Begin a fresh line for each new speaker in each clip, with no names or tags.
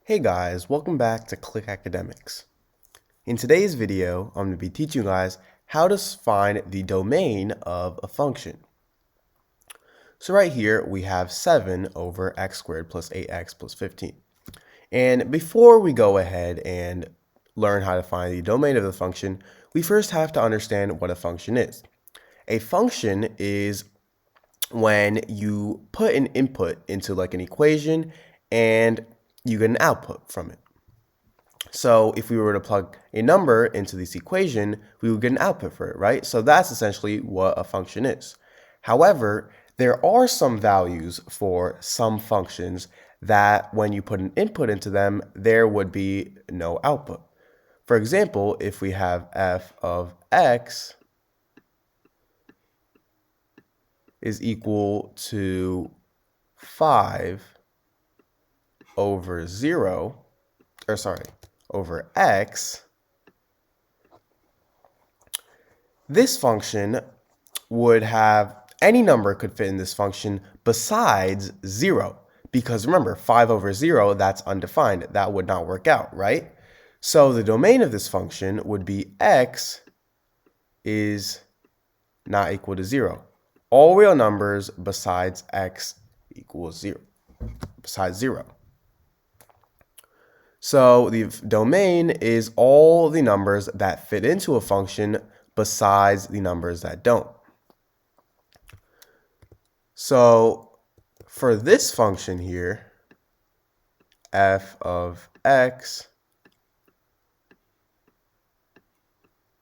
Hey guys, welcome back to Click Academics. In today's video, I'm going to be teaching you guys how to find the domain of a function. So right here, we have 7 over x squared plus 8x plus 15. And before we go ahead and learn how to find the domain of the function, we first have to understand what a function is. A function is when you put an input into like an equation and you get an output from it. So if we were to plug a number into this equation, we would get an output for it, right? So that's essentially what a function is. However, there are some values for some functions that when you put an input into them, there would be no output. For example, if we have f of x is equal to 5 over 0, over x, this function would have any number could fit in this function besides 0. Because remember, 5 over 0, that's undefined. That would not work out, right? So the domain of this function would be x is not equal to 0. All real numbers besides x equals 0, besides 0. So the domain is all the numbers that fit into a function besides the numbers that don't. So for this function here, f of x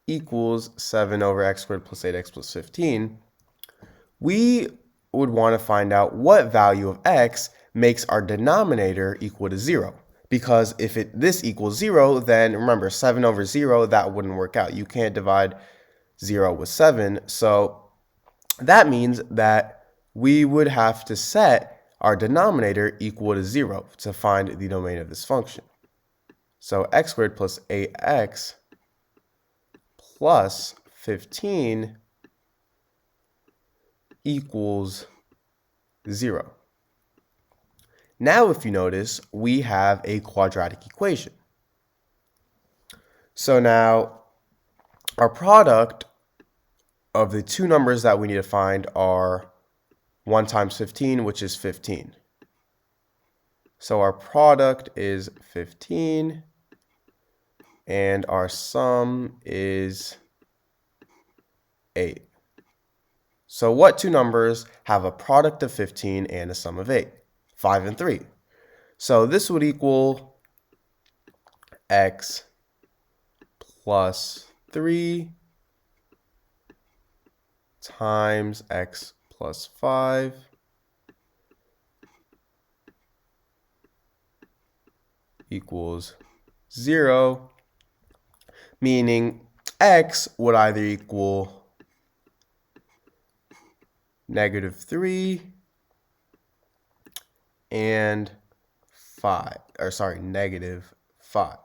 equals 7 over x squared plus 8x plus 15, we would want to find out what value of x makes our denominator equal to 0. Because if this equals 0, then remember 7 over 0, that wouldn't work out. You can't divide 0 with 7. So that means that we would have to set our denominator equal to 0 to find the domain of this function. So x squared plus 8x plus 15 equals 0. Now, if you notice, we have a quadratic equation. So now, our product of the two numbers that we need to find are 1 times 15, which is 15. So our product is 15, and our sum is 8. So what two numbers have a product of 15 and a sum of 8? 5 and 3. So this would equal x plus 3 times x plus 5 equals 0, meaning x would either equal negative 3 and 5, negative 5.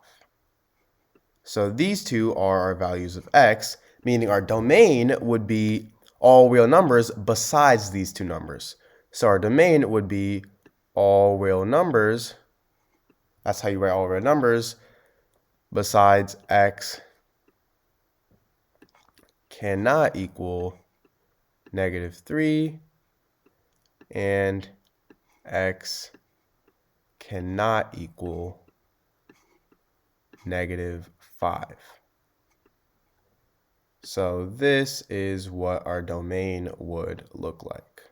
So these two are our values of x, meaning our domain would be all real numbers besides these two numbers. So our domain would be all real numbers. That's how you write all real numbers besides x cannot equal negative 3 and x cannot equal negative 5. So this is what our domain would look like.